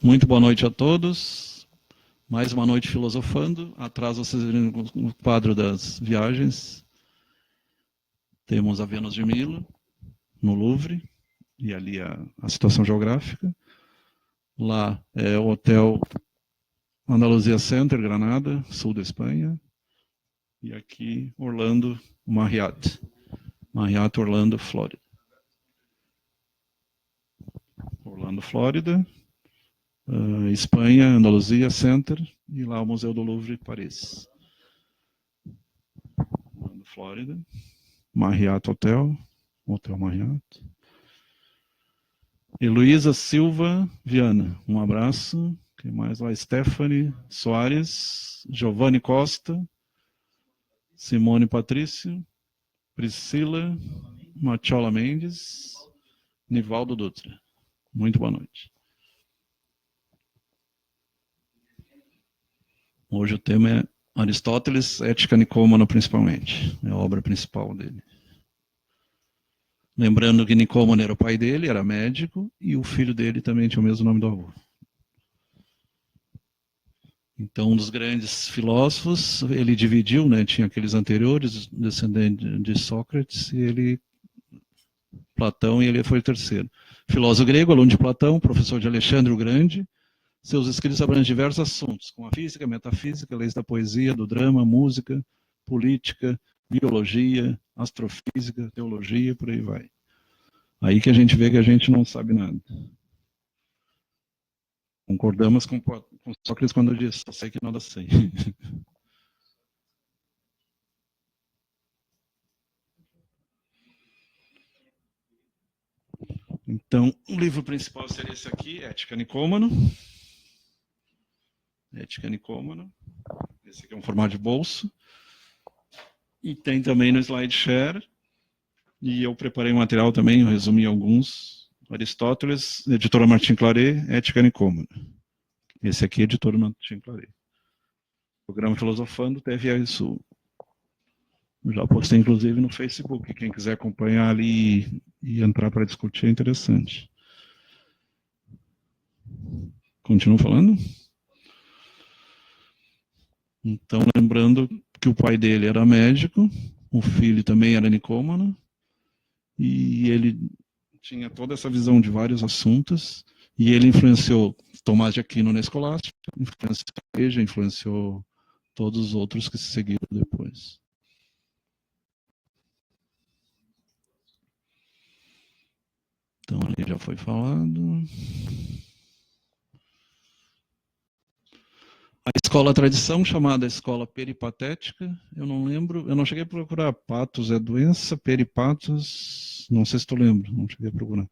Muito boa noite a todos. Mais uma noite filosofando. Atrás vocês verem no quadro das viagens. Temos a Vênus de Milo, no Louvre, e ali a situação geográfica. Lá é o Hotel Andaluzia Center, Granada, sul da Espanha. E aqui, Orlando, Marriott. Marriott, Orlando, Flórida. Orlando, Flórida. Espanha, Andaluzia Center. E lá o Museu do Louvre, Paris. Orlando, Flórida. Marriott Hotel. Hotel Marriott. Heloísa Silva Viana. Um abraço. Quem mais lá? Stephanie Soares. Giovanni Costa. Simone Patrício. Priscila Machola Mendes. Nivaldo Dutra. Muito boa noite. Hoje o tema é Aristóteles, Ética Nicômana, principalmente. É a obra principal dele. Lembrando que Nicômano era o pai dele, era médico, e o filho dele também tinha o mesmo nome do avô. Então, um dos grandes filósofos, ele dividiu, né, tinha aqueles anteriores, descendentes de Sócrates, e Platão, e ele foi o terceiro. Filósofo grego, aluno de Platão, professor de Alexandre o Grande. Seus escritos abrangem diversos assuntos, como a física, a metafísica, leis da poesia, do drama, música, política, biologia, astrofísica, teologia, por aí vai. Aí que a gente vê que a gente não sabe nada. Concordamos com Sócrates quando diz, só sei que nada sei. Então, o livro principal seria esse aqui, Ética Nicômano. Ética Nicômano. Esse aqui é um formato de bolso. E tem também no SlideShare. E eu preparei um material também, eu resumi alguns. Aristóteles, editora Martin Claret, Ética Nicômana. Esse aqui é editora Martin Claret. O programa Filosofando teve isso. Já postei, inclusive, no Facebook. Quem quiser acompanhar ali e entrar para discutir é interessante. Continuo falando? Então, lembrando que o pai dele era médico, o filho também era nicômano, e ele tinha toda essa visão de vários assuntos, e ele influenciou Tomás de Aquino na escolástica, influenciou a igreja, influenciou todos os outros que se seguiram depois. Então, ali já foi falado. A escola tradição, chamada escola peripatética, eu não lembro, eu não cheguei a procurar. Patos é doença, peripatos, não sei se tu lembra, não cheguei a procurar.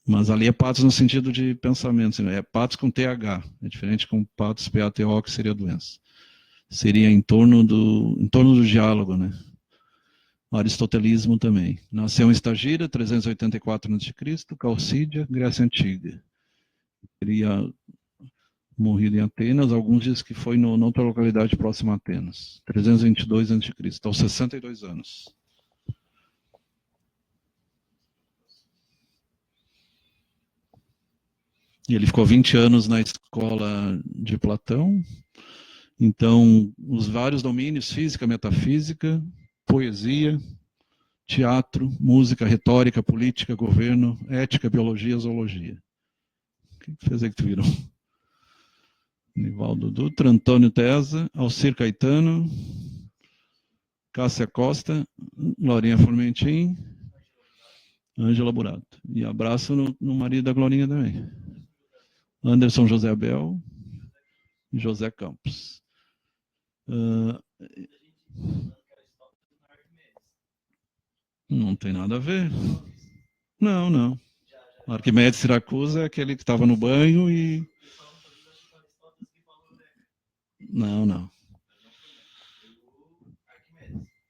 Mas ali é patos no sentido de pensamento, é patos com TH, é diferente com patos PATO, que seria doença. Seria em torno do diálogo, né? O aristotelismo também. Nasceu em Estagira, 384 a.C., Calcídia, Grécia Antiga. Teria morrido em Atenas, alguns dizem que foi noutra localidade próxima a Atenas. 322 a.C., aos 62 anos. E ele ficou 20 anos na escola de Platão. Então, os vários domínios, física, metafísica, poesia, teatro, música, retórica, política, governo, ética, biologia, zoologia. O que fez aí que tu virou? Nivaldo Dutra, Antônio Tesa, Alcir Caetano, Cássia Costa, Glorinha Formentin, Ângela Burato. E abraço no marido da Glorinha também. Anderson José Abel e José Campos. Não tem nada a ver. Não. Arquimedes Siracusa é aquele que estava no banho e... Não.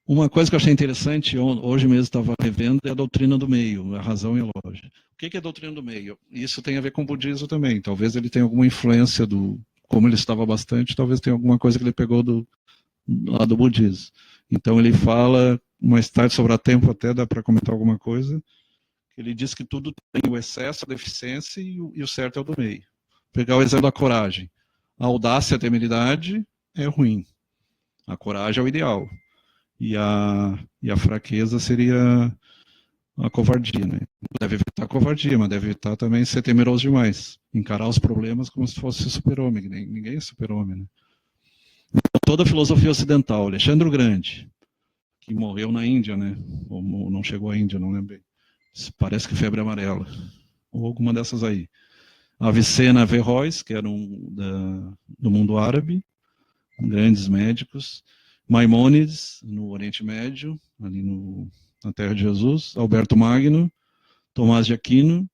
Uma coisa que eu achei interessante, hoje mesmo estava revendo, é a doutrina do meio, a razão e a lógica. O que é a doutrina do meio? Isso tem a ver com o budismo também. Talvez ele tenha alguma influência como ele estava bastante, talvez tenha alguma coisa que ele pegou lá do budismo. Então ele fala, mais tarde, sobrar tempo até, dá para comentar alguma coisa, Ele diz que tudo tem o excesso, a deficiência e o certo é o do meio. Pegar o exemplo da coragem. A audácia e a temeridade é ruim. A coragem é o ideal. E a fraqueza seria a covardia, né? Deve evitar a covardia, mas deve evitar também ser temeroso demais. Encarar os problemas como se fosse super-homem. Ninguém é super-homem, né? Então, toda a filosofia ocidental, Alexandre o Grande, que morreu na Índia, né? Ou não chegou à Índia, não lembro bem. Parece que febre amarela. Ou alguma dessas aí. Avicena Averroes, que era do mundo árabe, grandes médicos. Maimônides, no Oriente Médio, ali na Terra de Jesus. Alberto Magno, Tomás de Aquino,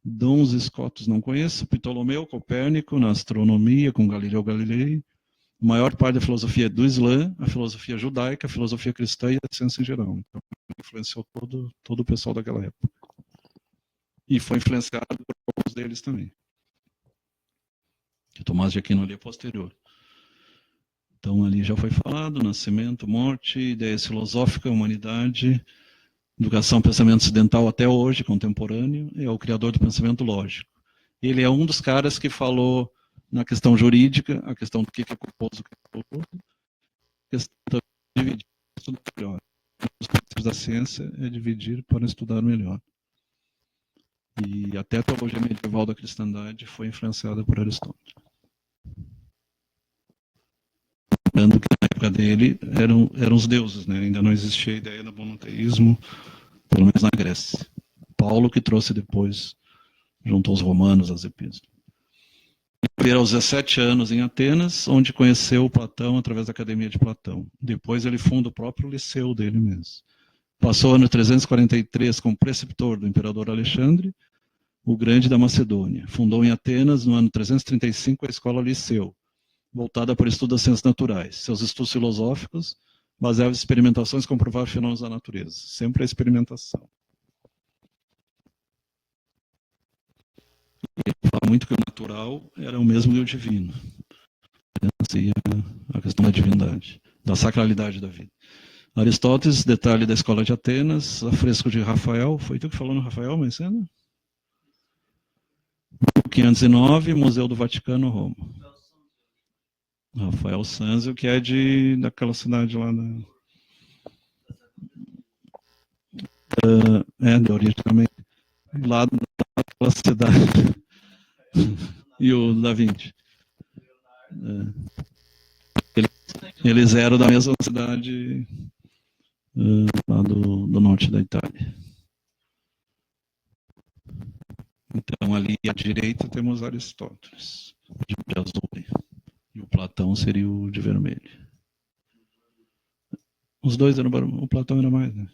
Dons Scotus não conheço, Ptolomeu, Copérnico, na astronomia, com Galileu Galilei. A maior parte da filosofia é do Islã, a filosofia judaica, a filosofia cristã e a ciência em geral. Então, influenciou todo o pessoal daquela época. E foi influenciado por alguns deles também. O Tomás de Aquino ali é posterior. Então, ali já foi falado, nascimento, morte, ideias filosóficas, humanidade, educação, pensamento ocidental até hoje, contemporâneo, é o criador do pensamento lógico. Ele é um dos caras que falou na questão jurídica, a questão do que é culposo, o que é culposo, a questão de dividir, estudar melhor. Os princípios da ciência é dividir para estudar melhor. E até a teologia medieval da cristandade foi influenciada por Aristóteles. Lembrando que na época dele eram os deuses, né? Ainda não existia a ideia do monoteísmo, pelo menos na Grécia. Paulo que trouxe depois, junto aos romanos, as epístolas. Ele aos 17 anos em Atenas, onde conheceu Platão através da Academia de Platão. Depois ele funda o próprio liceu dele mesmo. Passou o ano 343 como preceptor do imperador Alexandre, o Grande da Macedônia. Fundou em Atenas, no ano 335, a escola Liceu, voltada para o estudo das ciências naturais. Seus estudos filosóficos baseavam em experimentações que comprovavam fenômenos da natureza. Sempre a experimentação. Ele fala muito que o natural era o mesmo que o divino. Essa é a questão da divindade, da sacralidade da vida. Aristóteles, detalhe da escola de Atenas, afresco de Rafael. Foi tu que falou no Rafael, mais cedo? 1509, Museu do Vaticano, Roma. Rafael Sanzio, que é daquela cidade lá de origem também, lá daquela cidade. E o Da Vinci. Eles eram da mesma cidade lá do norte da Itália. Então, ali à direita temos Aristóteles, de azul. E o Platão seria o de vermelho. Os dois eram o Platão era mais, né?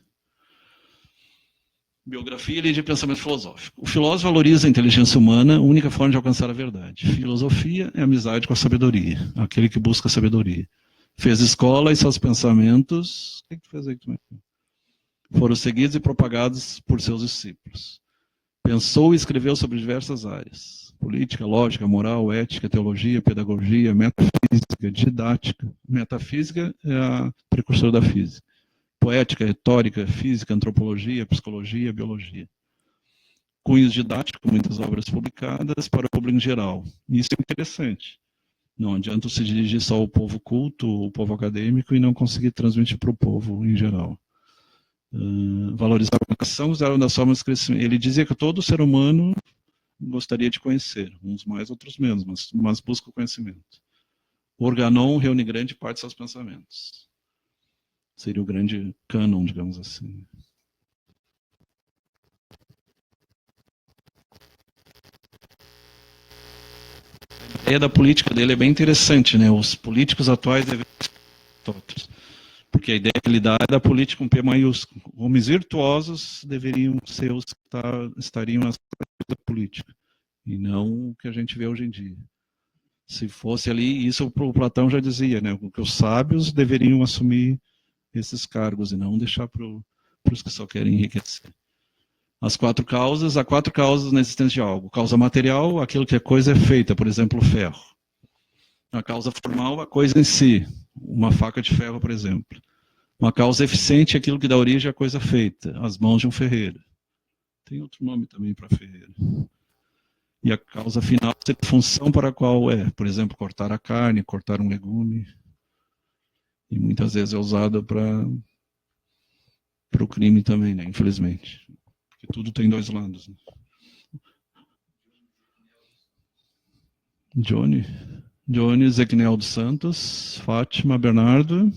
Biografia e de pensamento filosófico. O filósofo valoriza a inteligência humana, a única forma de alcançar a verdade. Filosofia é amizade com a sabedoria, aquele que busca a sabedoria. Fez escola e seus pensamentos, o que tu fez aí? Foram seguidos e propagados por seus discípulos. Pensou e escreveu sobre diversas áreas: política, lógica, moral, ética, teologia, pedagogia, metafísica, didática. Metafísica é a precursora da física. Poética, retórica, física, antropologia, psicologia, biologia. Cunhos didáticos, muitas obras publicadas para o público em geral. Isso é interessante. Não adianta se dirigir só ao povo culto, ao povo acadêmico, e não conseguir transmitir para o povo em geral. Valorizar a educação, usar uma das formas de crescimento. Ele dizia que todo ser humano gostaria de conhecer, uns mais, outros menos, mas busca o conhecimento. O Organon reúne grande parte de seus pensamentos. Seria o grande cânon, digamos assim. A ideia da política dele é bem interessante, né? Os políticos atuais devem ser outros. Porque a ideia que ele dá é da política com P maiúsculo. Homens virtuosos deveriam ser os que estariam na da política, e não o que a gente vê hoje em dia. Se fosse ali, isso o Platão já dizia, né? Que os sábios deveriam assumir esses cargos e não deixar para os que só querem enriquecer. Há quatro causas na existência de algo. Causa material, aquilo que a coisa é feita, por exemplo, o ferro. A causa formal, a coisa em si, uma faca de ferro, por exemplo. Uma causa eficiente é aquilo que dá origem à coisa feita, as mãos de um ferreiro. Tem outro nome também para ferreiro. E a causa final seria a função para a qual é, por exemplo, cortar a carne, cortar um legume. E muitas vezes é usada para o crime também, né? Infelizmente. Porque tudo tem dois lados. Né? Johnny, Zequinel dos Santos, Fátima Bernardo,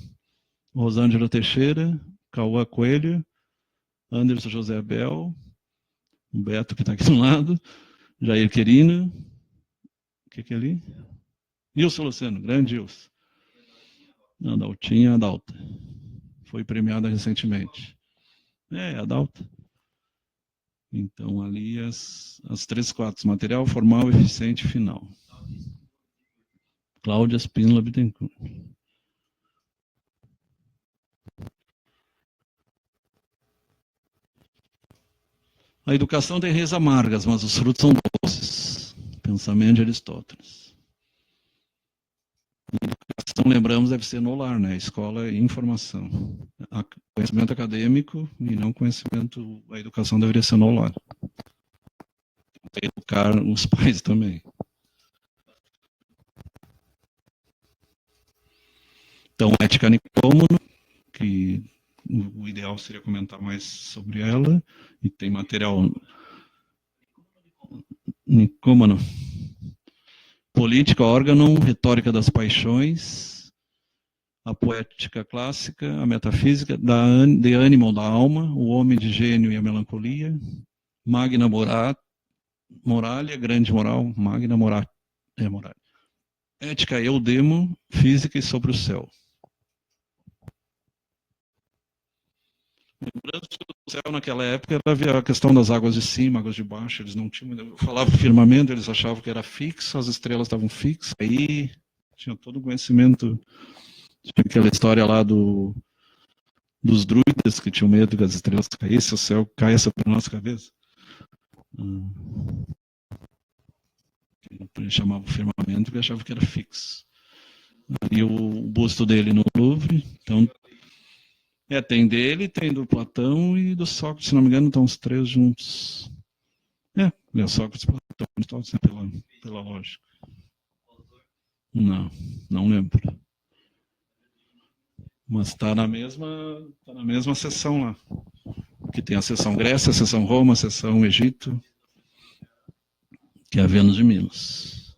Rosângela Teixeira, Cauã Coelho, Anderson José Abel, o Beto que está aqui do lado, Jair Querino, o que é ali? Ilson Luciano, grande Ilson. Adaltinha Adalta. Foi premiada recentemente. Adalta. Então, ali as 3/4, material formal, eficiente e final. Cláudia Spínola Bittencourt. A educação tem reis amargas, mas os frutos são doces. Pensamento de Aristóteles. A educação, lembramos, deve ser no lar, né? A escola é informação. Conhecimento acadêmico e não conhecimento. A educação deveria ser no lar. Educar os pais também. Então, ética Nicômano, que o ideal seria comentar mais sobre ela, e tem material Nicômano. Política, órgão, retórica das paixões, a poética clássica, a metafísica, de ânimo da alma, o homem de gênio e a melancolia, Magna Moralia, grande moral, Magna Moralia, ética, eudemo, física e sobre o céu. Lembrando que o céu naquela época havia a questão das águas de cima, águas de baixo, eles não tinham. Eu falava firmamento, eles achavam que era fixo, as estrelas estavam fixas, aí tinha todo o conhecimento. Tinha aquela história lá dos druidas que tinham medo que as estrelas caíssem, o céu caia sobre a nossa cabeça. Eles chamavam firmamento porque achavam que era fixo. E o busto dele no Louvre, então. Tem dele, tem do Platão e do Sócrates, se não me engano, estão os três juntos. Sócrates e Platão, pela lógica. Não lembro. Mas está na mesma seção lá. Que tem a seção Grécia, a seção Roma, a seção Egito, que é a Vênus de Milos.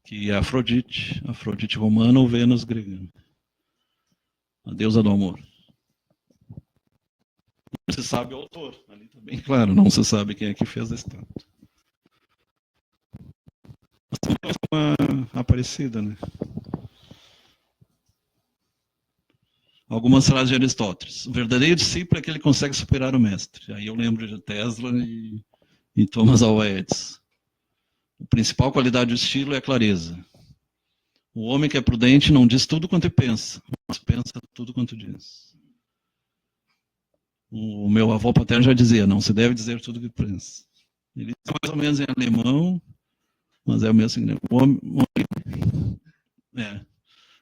Que é a Afrodite romana ou Vênus grega. A deusa do amor. Não se sabe o autor, ali está bem claro, não se sabe quem é que fez a estátua. Mas uma aparecida, né? Algumas frases de Aristóteles. O verdadeiro discípulo é aquele que consegue superar o mestre. Aí eu lembro de Tesla e Thomas Alva Edison. A principal qualidade do estilo é a clareza. O homem que é prudente não diz tudo quanto pensa, mas pensa tudo quanto diz. O meu avô paterno já dizia, não se deve dizer tudo que pensa. Ele é mais ou menos em alemão, mas é o mesmo significado.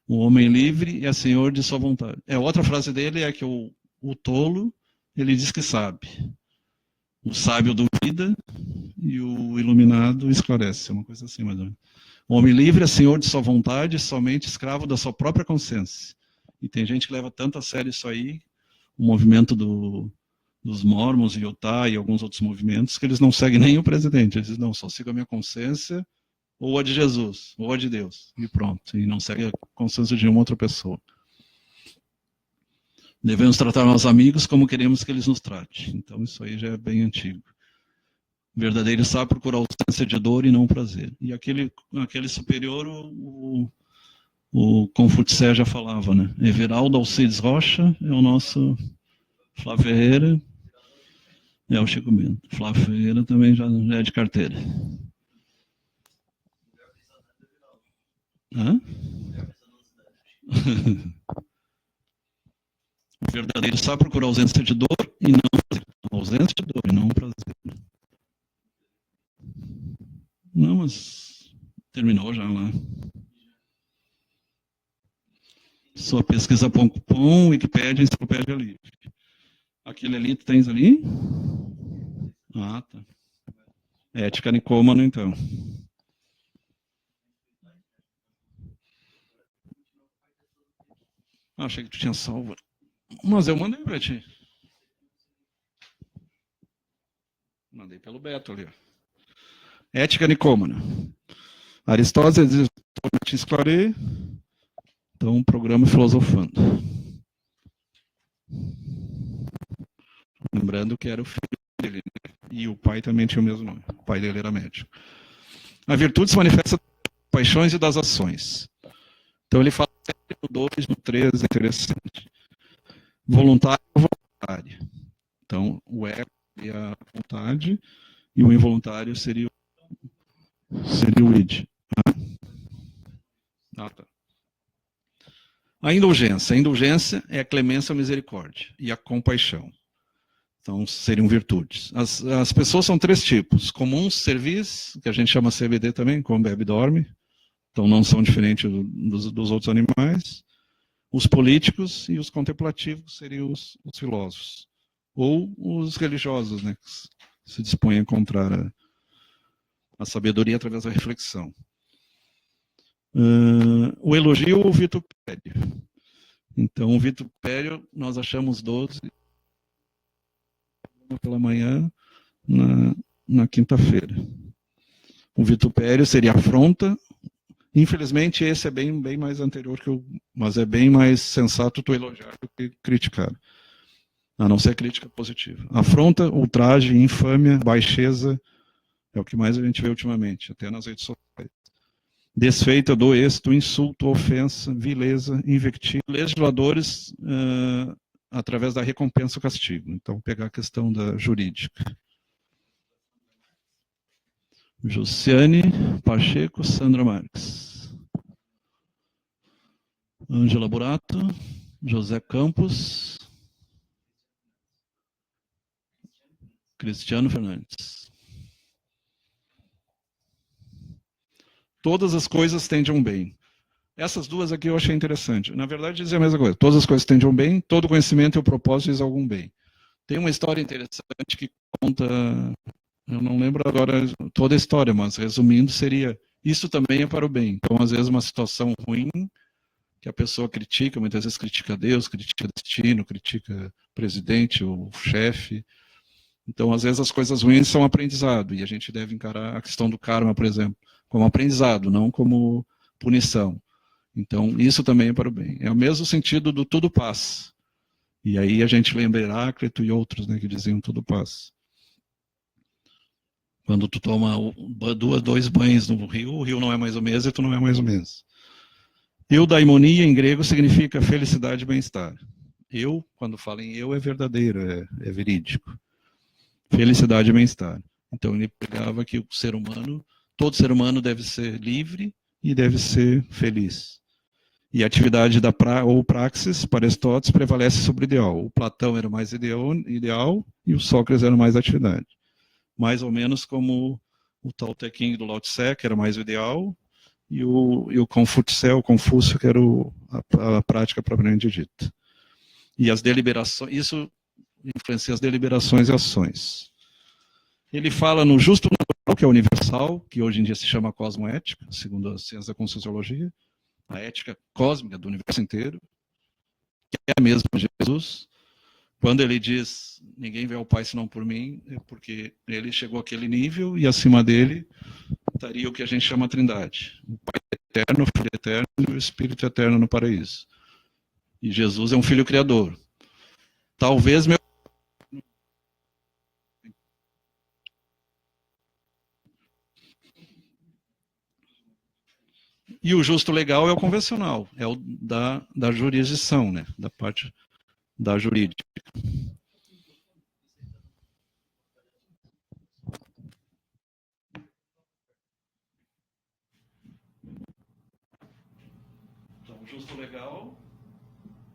O homem livre é senhor de sua vontade. Outra frase dele é que o tolo, ele diz que sabe. O sábio duvida e o iluminado esclarece. É uma coisa assim, mais ou menos. O homem livre é senhor de sua vontade, somente escravo da sua própria consciência. E tem gente que leva tanto a sério isso aí, o movimento dos Mormons, Utah e alguns outros movimentos, que eles não seguem nem o presidente. Eles dizem, não, só sigo a minha consciência, ou a de Jesus, ou a de Deus. E pronto. E não segue a consciência de uma outra pessoa. Devemos tratar nossos amigos como queremos que eles nos tratem. Então isso aí já é bem antigo. O verdadeiro sábio procura a ausência de dor e não o prazer. E aquele superior, o Confutse já falava, né? Everaldo Alcides Rocha é o nosso Flávio Ferreira, é o Chico Bento. Flávio Ferreira também já é de carteira. Hã? O verdadeiro sábio procura a ausência de dor e não prazer. A ausência de dor e não prazer. Não, mas terminou já lá. Sua pesquisa.com, Wikipédia, Enciclopédia Livre. Aquele ali, tu tens ali? Ah, tá. Ética Nicômano, então. Ah, achei que tu tinha salvo. Mas eu mandei pra ti. Mandei pelo Beto ali. Ética Nicômana. Aristóteles te esclarei. Então, programa Filosofando. Lembrando que era o filho dele, né? E o pai também tinha o mesmo nome. O pai dele era médico. A virtude se manifesta das paixões e das ações. Então, ele fala no 2, no 3, é interessante. Voluntário e voluntário. Então, o ego e a vontade, e o involuntário seria o id. Ah, tá. A indulgência. A indulgência é a clemência, a misericórdia e a compaixão. Então, seriam virtudes. As pessoas são três tipos. Comuns, servis, que a gente chama CBD também, come, bebe e dorme. Então, não são diferentes dos outros animais. Os políticos e os contemplativos seriam os filósofos. Ou os religiosos, né, que se dispõem a encontrar a sabedoria através da reflexão. O elogio ou o vitupério. Então, o vitupério, nós achamos 12 pela manhã, na quinta-feira. O vitupério seria afronta. Infelizmente, esse é bem mais anterior que mas é bem mais sensato tu elogiar do que criticar. A não ser crítica positiva. Afronta, ultraje, infâmia, baixeza, é o que mais a gente vê ultimamente, até nas redes sociais. Desfeita do êxito, insulto, ofensa, vileza, invectivo, legisladores através da recompensa e castigo. Então, pegar a questão da jurídica. Jussiane Pacheco, Sandra Marques. Ângela Burato, José Campos, Cristiano Fernandes. Todas as coisas tendem a um bem. Essas duas aqui eu achei interessante. Na verdade, dizem a mesma coisa. Todas as coisas tendem a um bem, todo conhecimento e o propósito diz algum bem. Tem uma história interessante que conta, eu não lembro agora toda a história, mas resumindo, seria, isso também é para o bem. Então, às vezes, uma situação ruim, que a pessoa critica, muitas vezes critica Deus, critica destino, critica o presidente, o chefe. Então, às vezes, as coisas ruins são aprendizado, e a gente deve encarar a questão do karma, por exemplo, como aprendizado, não como punição. Então, isso também é para o bem. É o mesmo sentido do tudo passa. E aí a gente lembra Heráclito e outros, né, que diziam tudo passa. Quando tu toma 2 banhos no rio, o rio não é mais o mesmo e tu não é mais o mesmo. Eudaimonia, em grego, significa felicidade e bem-estar. Eu, quando falo em eu, é verdadeiro, é verídico. Felicidade e bem-estar. Então ele pegava que o ser humano, todo ser humano deve ser livre e deve ser feliz. E a atividade ou praxis, para Aristóteles, prevalece sobre o ideal. O Platão era o mais ideal e o Sócrates era mais atividade. Mais ou menos como o Tao Te Ching do Lao Tse, que era mais o ideal, e o Confúcio, que era a prática propriamente dita. E as deliberações, isso influencia as deliberações e ações. Ele fala no justo natural, que é universal, que hoje em dia se chama cosmoética, segundo a ciência da conscienciologia, a ética cósmica do universo inteiro, que é a mesma de Jesus. Quando ele diz, ninguém vê ao Pai senão por mim, é porque ele chegou àquele nível e acima dele estaria o que a gente chama a Trindade. O Pai eterno, o Filho eterno e o Espírito eterno no paraíso. E Jesus é um Filho Criador. Talvez meu... E o justo legal é o convencional, é o da jurisdição, né? Da parte da jurídica. Então, o justo legal...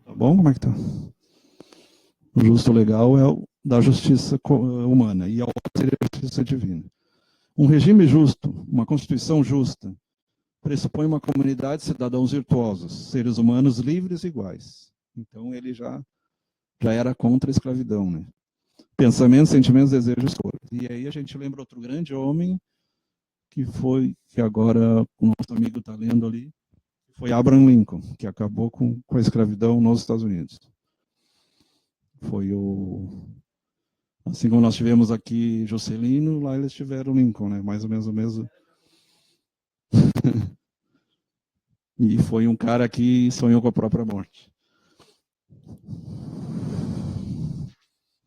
Tá bom? Como é que tá? O justo legal é o da justiça humana, e a outra seria a justiça divina. Um regime justo, uma constituição justa, pressupõe uma comunidade de cidadãos virtuosos, seres humanos livres e iguais. Então, ele já já era contra a escravidão, né? Pensamentos, sentimentos, desejos, escolhas. E aí a gente lembra outro grande homem, que agora o nosso amigo está lendo ali, foi Abraham Lincoln, que acabou com a escravidão nos Estados Unidos. Foi assim como nós tivemos aqui Juscelino, lá eles tiveram Lincoln, né? Mais ou menos o mesmo. E foi um cara que sonhou com a própria morte.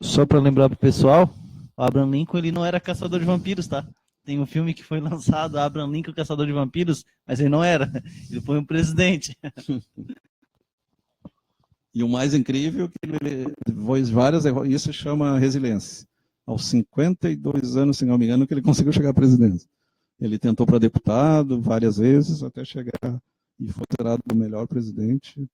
Só para lembrar pro pessoal, o Abraham Lincoln ele não era caçador de vampiros, tá? Tem um filme que foi lançado, Abraham Lincoln, Caçador de Vampiros, mas ele não era. Ele foi um presidente. E o mais incrível é que ele fez várias, isso chama resiliência. Aos 52 anos, se não me engano, que ele conseguiu chegar à presidência. Ele tentou para deputado várias vezes até chegar e foi considerado o melhor presidente.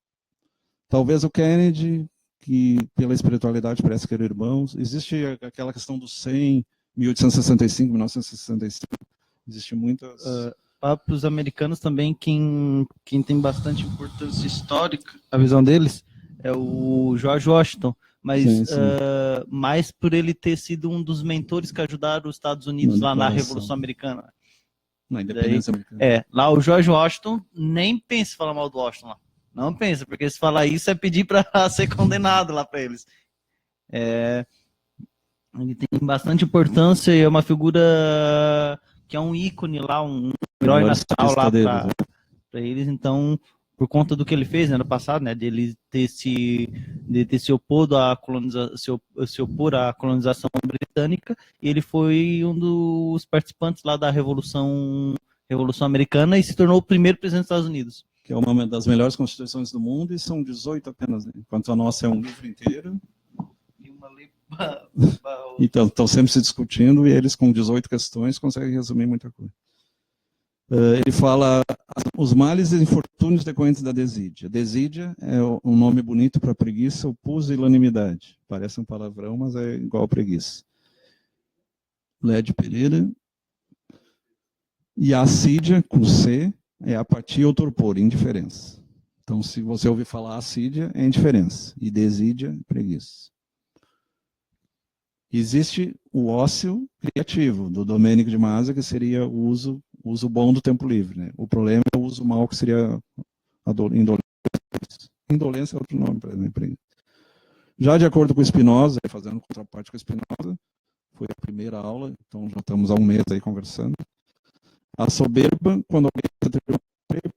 Talvez o Kennedy, que pela espiritualidade parece que eram irmãos. Existe aquela questão do 100, 1865, 1965. Existem muitas... Para os americanos também, quem tem bastante importância histórica, a visão deles, é o George Washington, mas sim, sim. Mais por ele ter sido um dos mentores que ajudaram os Estados Unidos lá na Revolução Americana. Na independência americana. Lá o George Washington, nem pensa em falar mal do Washington lá. Não pensa, porque se falar isso é pedir para ser condenado lá para eles. Ele tem bastante importância e é uma figura que é um ícone lá, um herói nacional lá para eles. Então, por conta do que ele fez, né, no passado, né, de ele ter se oposto à se opor à colonização britânica, e ele foi um dos participantes lá da Revolução Americana e se tornou o primeiro presidente dos Estados Unidos. Que é uma das melhores constituições do mundo e são 18 apenas, né? Enquanto a nossa é um livro inteiro. E uma lei... Então, estão sempre se discutindo e eles com 18 questões conseguem resumir muita coisa. Ele fala os males e infortúnios decorrentes da desídia. Desídia é um nome bonito para preguiça, o pusilanimidade. Parece um palavrão, mas é igual a preguiça. Lede Pereira. E a assídia, com C, é apatia ou torpor, indiferença. Então, se você ouvir falar assídia, é indiferença. E desídia, preguiça. Existe o ócio criativo, do Domênico de Massa, que seria o uso bom do tempo livre. Né? O problema é o uso mal, que seria a indolência. Indolência é outro nome para exemplo. Já de acordo com Spinoza, fazendo contraparte com Spinoza, foi a primeira aula, então já estamos há um mês aí conversando. A soberba, quando alguém tem uma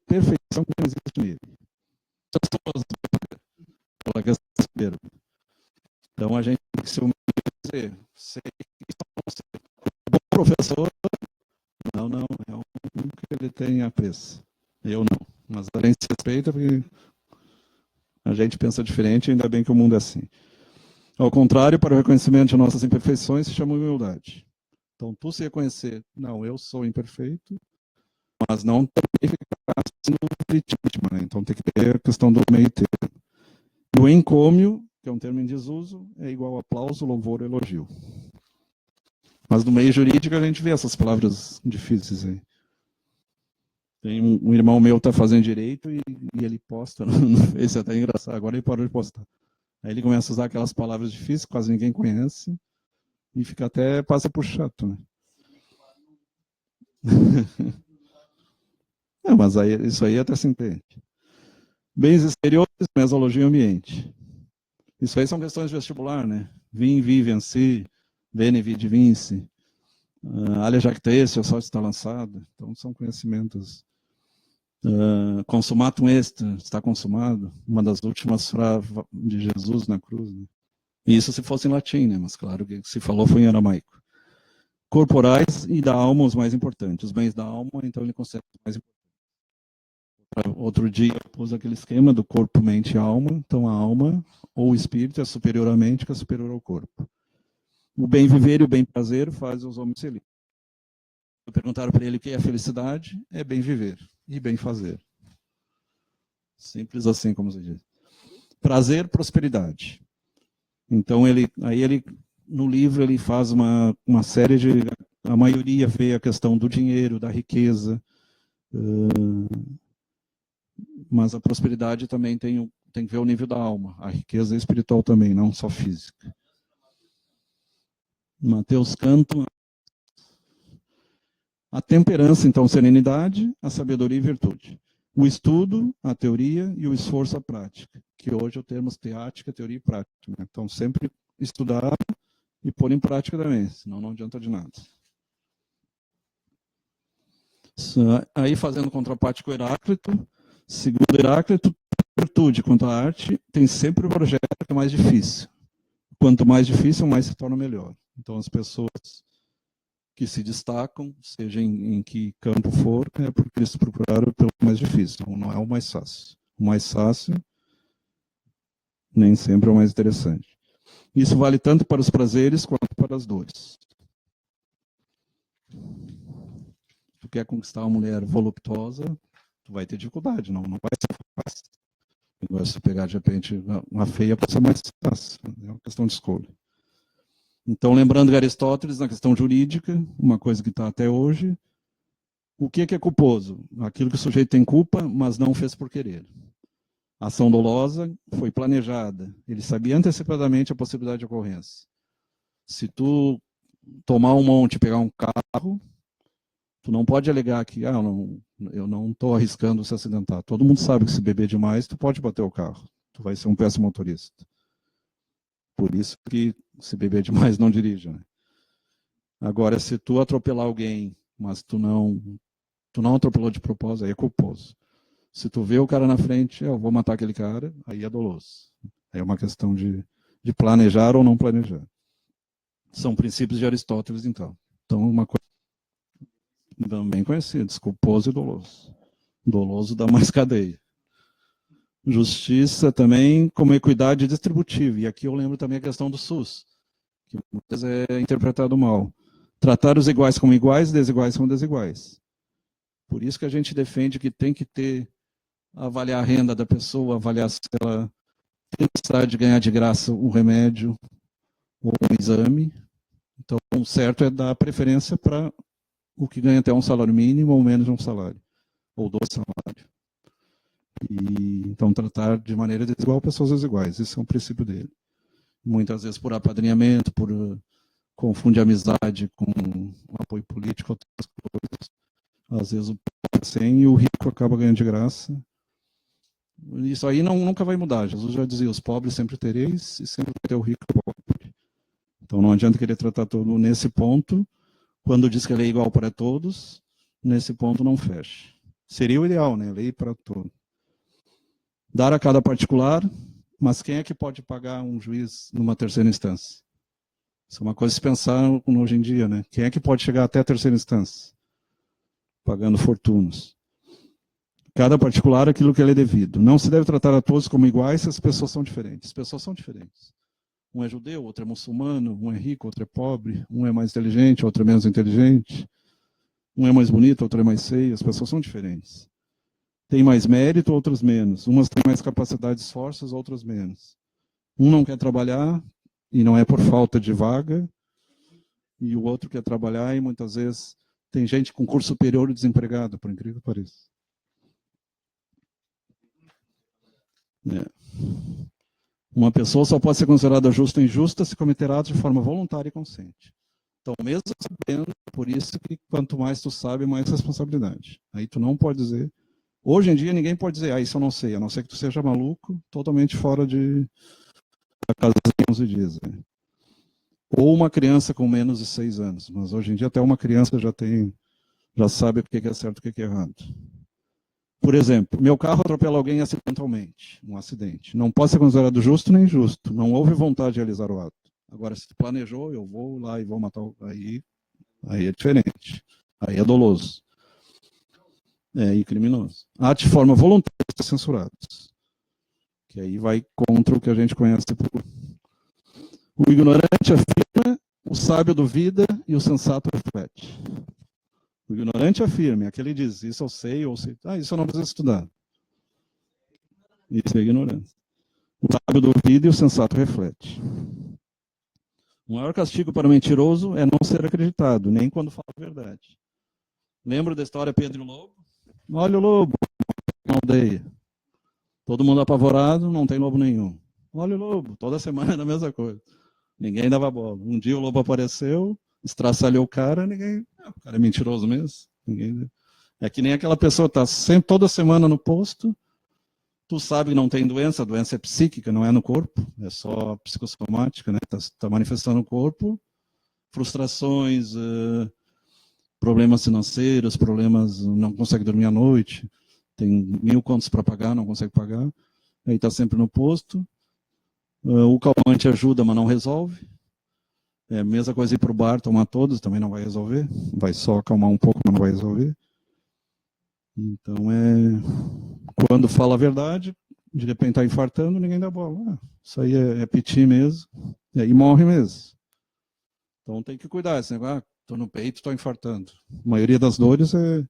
perfeição que não existe nele. Aquela questão da soberba. Então a gente tem que se humilhar e dizer, sei que sou bom professor, não, é um que ele tem apreço. Eu não. Mas a gente se respeita porque a gente pensa diferente, ainda bem que o mundo é assim. Ao contrário, para o reconhecimento de nossas imperfeições, se chama humildade. Então, tu se reconhecer, não, eu sou imperfeito, mas não também ficar sendo vítima, né? Então tem que ter a questão do meio termo. E o encômio, que é um termo em desuso, é igual a aplauso, louvor, elogio. Mas no meio jurídico a gente vê essas palavras difíceis aí. Tem um irmão meu que está fazendo direito e ele posta no Face, é até engraçado, agora ele parou de postar. Aí ele começa a usar aquelas palavras difíceis, quase ninguém conhece, e passa por chato, né? Não, mas isso aí até se entende. Bens exteriores, mesologia e ambiente. Isso aí são questões de vestibular, né? Vim, vi, venci, vene, vidi, vinci. Alia jactência, o sol está lançado. Então, são conhecimentos. Consumatum est, está consumado. Uma das últimas frases de Jesus na cruz. Né? E isso se fosse em latim, né? Mas claro que se falou foi em aramaico. Corporais e da alma os mais importantes. Os bens da alma, então ele considera os mais importantes. Outro dia eu pus aquele esquema do corpo, mente e alma. Então a alma, ou o espírito, é superior à mente, que é superior ao corpo. O bem viver e o bem prazer fazem os homens felizes. Perguntaram para ele o que é felicidade, é bem viver e bem fazer. Simples assim, como se diz. Prazer, prosperidade. Então no livro ele faz uma série de, a maioria vê a questão do dinheiro, da riqueza, mas a prosperidade também tem tem que ver o nível da alma. A riqueza é espiritual também, não só física. Mateus Canto. A temperança, então, serenidade, a sabedoria e virtude. O estudo, a teoria e o esforço, a prática. Que hoje é o termo teática, teoria e prática. Né? Então, sempre estudar e pôr em prática também, senão não adianta de nada. Aí, fazendo contraparte com o Heráclito, segundo Heráclito, virtude quanto à arte, tem sempre o projeto que é mais difícil. Quanto mais difícil, mais se torna melhor. Então, as pessoas que se destacam, seja em que campo for, é porque eles procuraram pelo mais difícil, não é o mais fácil. O mais fácil nem sempre é o mais interessante. Isso vale tanto para os prazeres quanto para as dores. Tu quer conquistar uma mulher voluptuosa, tu vai ter dificuldade, não vai ser fácil. Agora, se pegar de repente uma feia, pode ser mais fácil. É uma questão de escolha. Então, lembrando de Aristóteles, na questão jurídica, uma coisa que está até hoje, o que é culposo? Aquilo que o sujeito tem culpa, mas não fez por querer. A ação dolosa foi planejada, ele sabia antecipadamente a possibilidade de ocorrência. Se tu tomar um monte e pegar um carro, tu não pode alegar que eu não estou arriscando se acidentar. Todo mundo sabe que se beber demais, tu pode bater o carro. Tu vai ser um péssimo motorista. Por isso que se beber demais não dirija. Né? Agora, se tu atropelar alguém, mas tu não atropelou de propósito, aí é culposo. Se tu vê o cara na frente, eu vou matar aquele cara, aí é doloso. Aí é uma questão de planejar ou não planejar. São princípios de Aristóteles, então. Então, uma coisa também conhecida, culposo e doloso. Doloso dá mais cadeia. Justiça também como equidade distributiva. E aqui eu lembro também a questão do SUS, que muitas vezes é interpretado mal. Tratar os iguais como iguais, desiguais como desiguais. Por isso que a gente defende que tem que avaliar a renda da pessoa, avaliar se ela tem necessidade de ganhar de graça um remédio ou um exame. Então, o certo é dar preferência para o que ganha até um salário mínimo ou menos de um salário, ou 2 salários. E, então, tratar de maneira desigual pessoas desiguais. Esse é um princípio dele. Muitas vezes por apadrinhamento, por confunde amizade com apoio político, outras coisas. Às vezes o pobre sem e o rico acaba ganhando de graça. Isso aí nunca vai mudar. Jesus já dizia, os pobres sempre tereis e sempre vai ter o rico e o pobre. Então não adianta querer tratar todo nesse ponto. Quando diz que a lei é igual para todos, nesse ponto não fecha. Seria o ideal, né? Lei para todos. Dar a cada particular, mas quem é que pode pagar um juiz numa terceira instância? Isso é uma coisa a se pensar hoje em dia, né? Quem é que pode chegar até a terceira instância? Pagando fortunas. Cada particular aquilo que ele é devido. Não se deve tratar a todos como iguais se as pessoas são diferentes. As pessoas são diferentes. Um é judeu, outro é muçulmano, um é rico, outro é pobre, um é mais inteligente, outro é menos inteligente, um é mais bonito, outro é mais feio. As pessoas são diferentes. Tem mais mérito, outros menos. Umas têm mais capacidade de esforços, outras menos. Um não quer trabalhar, e não é por falta de vaga, e o outro quer trabalhar, e muitas vezes tem gente com curso superior e desempregado, por incrível que pareça. Uma pessoa só pode ser considerada justa ou injusta se cometer atos de forma voluntária e consciente. Então, mesmo sabendo, por isso que quanto mais tu sabe, mais responsabilidade. Aí tu não pode dizer... Hoje em dia, ninguém pode dizer, isso eu não sei, a não ser que tu seja maluco, totalmente fora da casa de 11 dias. Né? Ou uma criança com menos de 6 anos. Mas hoje em dia, até uma criança já sabe o que é certo e o que é errado. Por exemplo, meu carro atropela alguém acidentalmente, um acidente. Não pode ser considerado justo nem injusto. Não houve vontade de realizar o ato. Agora, se tu planejou, eu vou lá e vou matar aí é diferente. Aí é doloso. E criminoso. Atos de forma voluntária censurados. Que aí vai contra o que a gente conhece por... O ignorante afirma, o sábio duvida e o sensato reflete. O ignorante afirma, aquele diz, isso eu sei, ou sei, isso eu não preciso estudar. Isso é ignorância. O sábio duvida e o sensato reflete. O maior castigo para o mentiroso é não ser acreditado, nem quando fala a verdade. Lembra da história Pedro e o Lobo? Olha o lobo na aldeia. Todo mundo apavorado, não tem lobo nenhum. Olha o lobo, toda semana era a mesma coisa. Ninguém dava bola. Um dia o lobo apareceu, estraçalhou o cara, ninguém... o cara é mentiroso mesmo. Ninguém... É que nem aquela pessoa que está sempre, toda semana no posto, tu sabe que não tem doença, a doença é psíquica, não é no corpo, é só psicossomática, né? Tá manifestando no corpo, frustrações, problemas financeiros, problemas, não consegue dormir à noite, tem 1000 contas para pagar, não consegue pagar, aí está sempre no posto. O calmante ajuda, mas não resolve. É a mesma coisa ir para o bar, tomar todos, também não vai resolver. Vai só acalmar um pouco, mas não vai resolver. Então, quando fala a verdade, de repente está infartando, ninguém dá bola. Isso aí é piti mesmo, e aí morre mesmo. Então tem que cuidar. Esse negócio, estou no peito, estou infartando. A maioria das dores é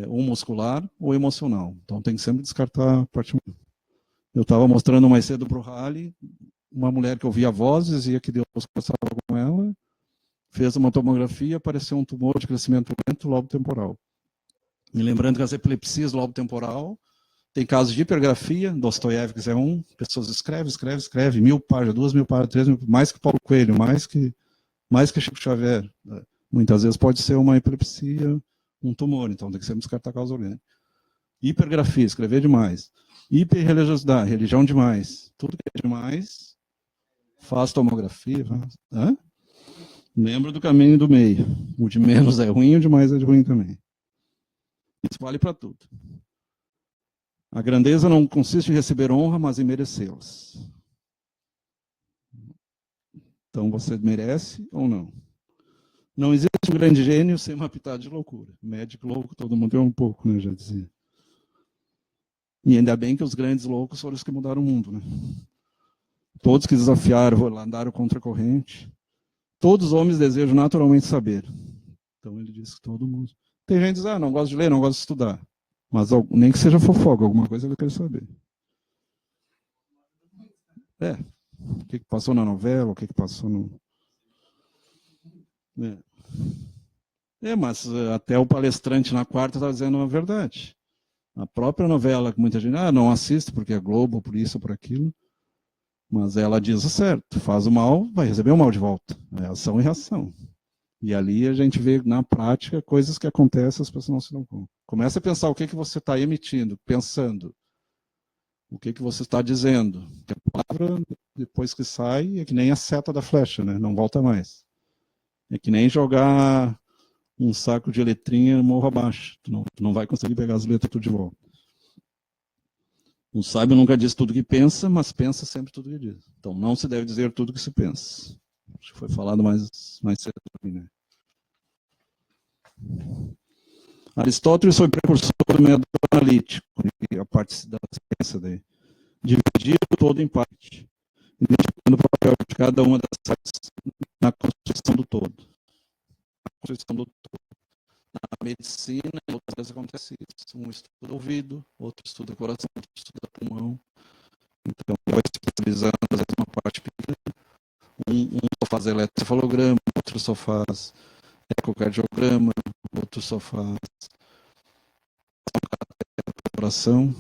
ou muscular ou emocional. Então tem que sempre descartar a parte. Eu estava mostrando mais cedo para o Rally, uma mulher que ouvia vozes, e que Deus conversava com ela, fez uma tomografia, apareceu um tumor de crescimento lento lobo temporal. E lembrando que as epilepsias lobo temporal, tem casos de hipergrafia, Dostoiévski é um, pessoas escrevem, 1000 páginas, 2000 páginas, 3000, mais que Paulo Coelho, mais que Chico Xavier. Muitas vezes pode ser uma epilepsia, um tumor, então tem que sempre descartar a causa orgânica. Hipergrafia, escrever demais. Hiperreligiosidade, religião demais. Tudo que é demais, faz tomografia. Lembra do caminho do meio. O de menos é ruim, o de mais é ruim também. Isso vale para tudo. A grandeza não consiste em receber honra, mas em merecê-las. Então você merece ou não? Não existe um grande gênio sem uma pitada de loucura. Médico louco, todo mundo é um pouco, né? Já dizia. E ainda bem que os grandes loucos foram os que mudaram o mundo, né? Todos que desafiaram, andaram contra a corrente. Todos os homens desejam naturalmente saber. Então ele disse que todo mundo. Tem gente que diz, não gosto de ler, não gosto de estudar. Mas nem que seja fofoca, alguma coisa ele quer saber. O que passou na novela, o que passou no... mas até o palestrante na quarta estava dizendo a verdade. A própria novela, que muita gente não assiste porque é Globo, por isso, por aquilo. Mas ela diz o certo, faz o mal, vai receber o mal de volta. É ação e reação. E ali a gente vê na prática coisas que acontecem, as pessoas não se dão conta. Começa a pensar o que você está emitindo, pensando. O que você está dizendo. Porque a palavra, depois que sai, é que nem a seta da flecha, né? Não volta mais. É que nem jogar um saco de letrinha morro abaixo. Tu não vai conseguir pegar as letras tudo de volta. Um sábio nunca diz tudo que pensa, mas pensa sempre tudo que diz. Então não se deve dizer tudo que se pensa. Acho que foi falado mais cedo. Né? Aristóteles foi precursor do método analítico, a parte da ciência daí. Dividir o todo em parte, identificando o papel de cada uma das partes na construção do todo. Na medicina, outras vezes acontece isso. Um estuda ouvido, outro estuda coração, outro estuda pulmão. Então, vai especializando, às vezes, uma parte pequena. Um só faz eletrocefalograma, outro só faz ecocardiograma, outro só faz coração.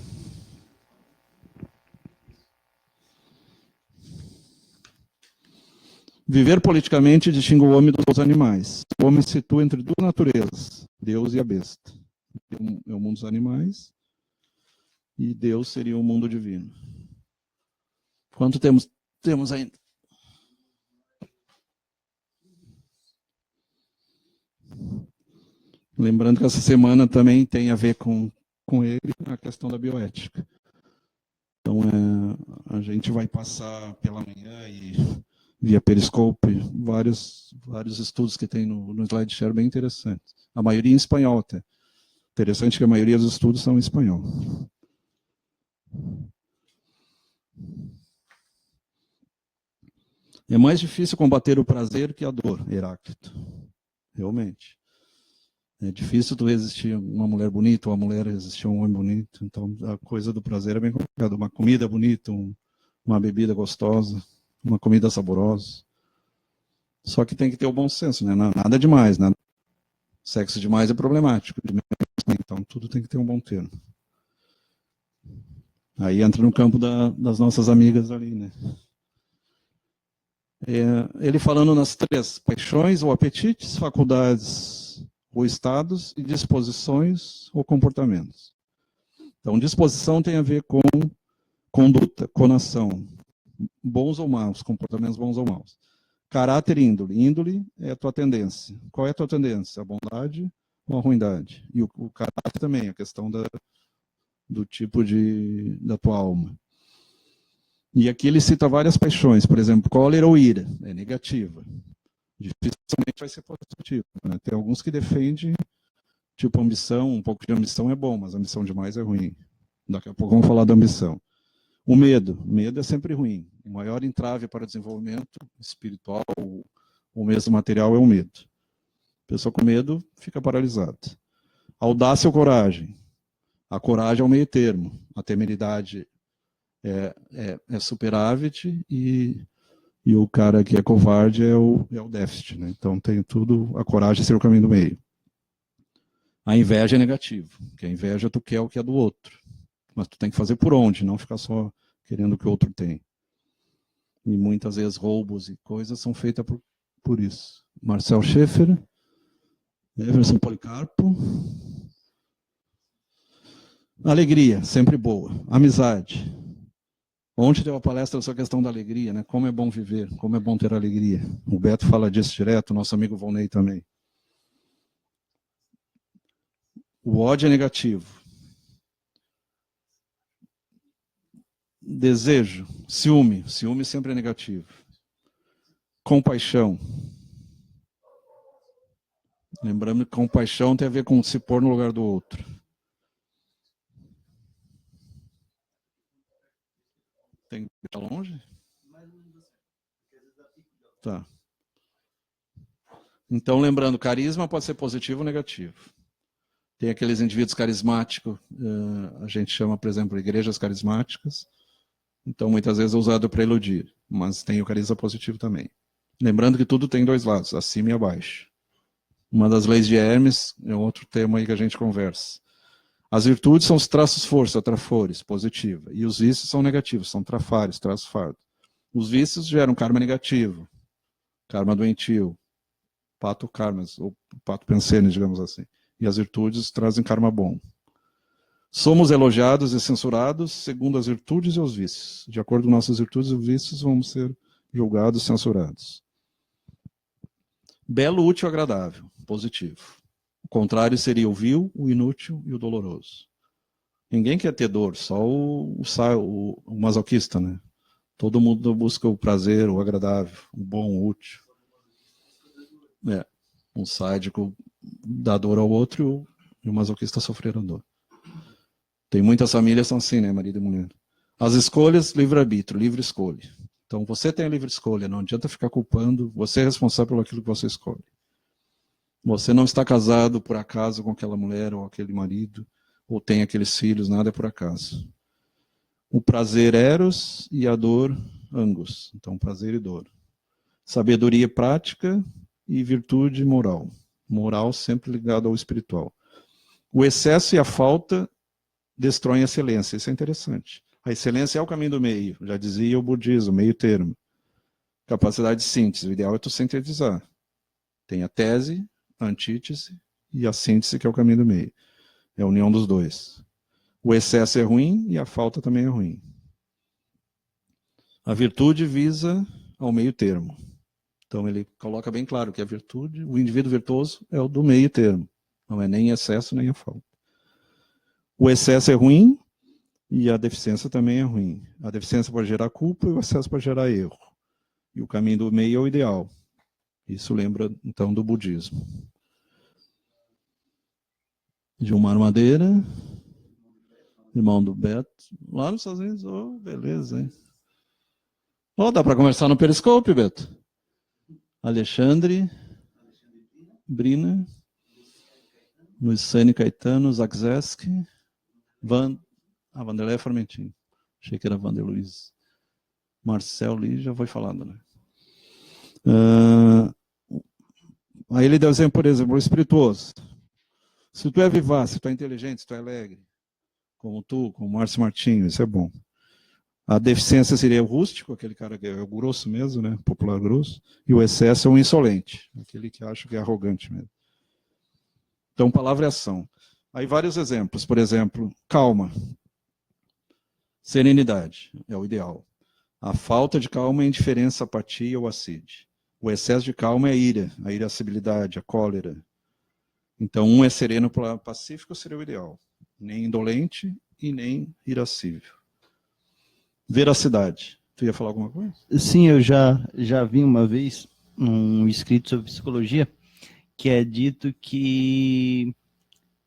Viver politicamente distingue o homem dos animais. O homem se situa entre duas naturezas, Deus e a besta. É o mundo dos animais e Deus seria o mundo divino. Quanto temos ainda? Lembrando que essa semana também tem a ver com ele a questão da bioética. Então, a gente vai passar pela manhã e via Periscope vários estudos que tem no SlideShare bem interessantes. A maioria em espanhol até. Interessante que a maioria dos estudos são em espanhol. É mais difícil combater o prazer que a dor, Heráclito. Realmente. É difícil tu resistir a uma mulher bonita, ou a mulher resistir a um homem bonito. Então, a coisa do prazer é bem complicada. Uma comida bonita, uma bebida gostosa, uma comida saborosa. Só que tem que ter o bom senso, né? Nada demais, nada. Sexo demais é problemático. Então, tudo tem que ter um bom termo. Aí entra no campo das nossas amigas ali, né? Ele falando nas três: paixões ou apetites, faculdades ou estados, e disposições ou comportamentos. Então, disposição tem a ver com conduta, conação, bons ou maus, comportamentos bons ou maus. Caráter e índole. Índole é a tua tendência. Qual é a tua tendência? A bondade ou a ruindade? E o caráter também, a questão do tipo da tua alma. E aqui ele cita várias paixões, por exemplo, cólera ou ira, é negativa. Dificilmente vai ser positiva. Né? Tem alguns que defendem, tipo ambição, um pouco de ambição é bom, mas ambição demais é ruim. Daqui a pouco vamos falar da ambição. O medo é sempre ruim. O maior entrave para o desenvolvimento espiritual ou mesmo material é o medo. A pessoa com medo fica paralisada. Audácia ou coragem? A coragem é o meio termo. A temeridade é superávit e o cara que é covarde é o déficit. Né? Então tem tudo, a coragem ser o caminho do meio. A inveja é negativa, porque a inveja tu quer o que é do outro. Mas tu tem que fazer por onde, não ficar só querendo o que o outro tem. E muitas vezes roubos e coisas são feitas por isso. Marcel Schaeffer, Everson Policarpo. Alegria, sempre boa. Amizade. Ontem deu uma palestra sobre a questão da alegria, né? Como é bom viver, como é bom ter alegria. O Beto fala disso direto, nosso amigo Volney também. O ódio é negativo. Desejo, ciúme sempre é negativo. Compaixão. Lembrando que compaixão tem a ver com se pôr no lugar do outro. Tem que estar longe? Tá. Então, lembrando, carisma pode ser positivo ou negativo. Tem aqueles indivíduos carismáticos, a gente chama, por exemplo, igrejas carismáticas. Então, muitas vezes é usado para iludir, mas tem o carisma positivo também. Lembrando que tudo tem dois lados, acima e abaixo. Uma das leis de Hermes é outro tema aí que a gente conversa. As virtudes são os traços força, trafores, positiva. E os vícios são negativos, são trafares, traços fardo. Os vícios geram karma negativo, karma doentio, pato karmas, ou pato pensene, digamos assim. E as virtudes trazem karma bom. Somos elogiados e censurados segundo as virtudes e os vícios. De acordo com nossas virtudes e vícios, vamos ser julgados e censurados. Belo, útil, agradável, positivo. O contrário seria o vil, o inútil e o doloroso. Ninguém quer ter dor, só o masoquista, né? Todo mundo busca o prazer, o agradável, o bom, o útil. Um sádico dá dor ao outro e o masoquista sofrer a dor. Tem muitas famílias que são assim, né, marido e mulher. As escolhas, livre-arbítrio, livre escolha. Então, você tem a livre escolha, não adianta ficar culpando, você é responsável por aquilo que você escolhe. Você não está casado por acaso com aquela mulher ou aquele marido, ou tem aqueles filhos, nada é por acaso. O prazer, eros, e a dor, angus. Então, prazer e dor. Sabedoria prática e virtude moral. Moral sempre ligado ao espiritual. O excesso e a falta destroem a excelência. Isso é interessante. A excelência é o caminho do meio, já dizia o budismo, meio termo. Capacidade de síntese. O ideal é tu sintetizar. Tem a tese, a antítese e a síntese, que é o caminho do meio. É a união dos dois. O excesso é ruim e a falta também é ruim. A virtude visa ao meio termo. Então ele coloca bem claro que a virtude, o indivíduo virtuoso é o do meio termo. Não é nem excesso nem a falta. O excesso é ruim e a deficiência também é ruim. A deficiência pode gerar culpa e o excesso pode gerar erro. E o caminho do meio é o ideal. Isso lembra, então, do budismo. Gilmar Madeira, irmão do Beto, lá nos Estados Unidos. Oh, beleza, hein? Oh, dá para conversar no Periscope, Beto? Alexandre, Brina, Luciane Caetano, Zagzeski, Vanderlei Formentini. Achei que era Vander Luiz. Marcel Lee já foi falado, né? Aí ele deu exemplo, por exemplo, o espirituoso. Se tu é vivaz, se tu é inteligente, se tu é alegre, como tu, como Márcio Martinho, isso é bom. A deficiência seria o rústico, aquele cara que é o grosso mesmo, né? Popular grosso. E o excesso é o insolente, aquele que acha que é arrogante mesmo. Então, palavra e ação. Aí vários exemplos. Por exemplo, calma. Serenidade é o ideal. A falta de calma é indiferença, apatia ou assídia. O excesso de calma é a irascibilidade, a cólera. Então, um é sereno, pacífico seria o ideal. Nem indolente e nem irascível. Veracidade. Tu ia falar alguma coisa? Sim, eu já vi uma vez um escrito sobre psicologia que é dito que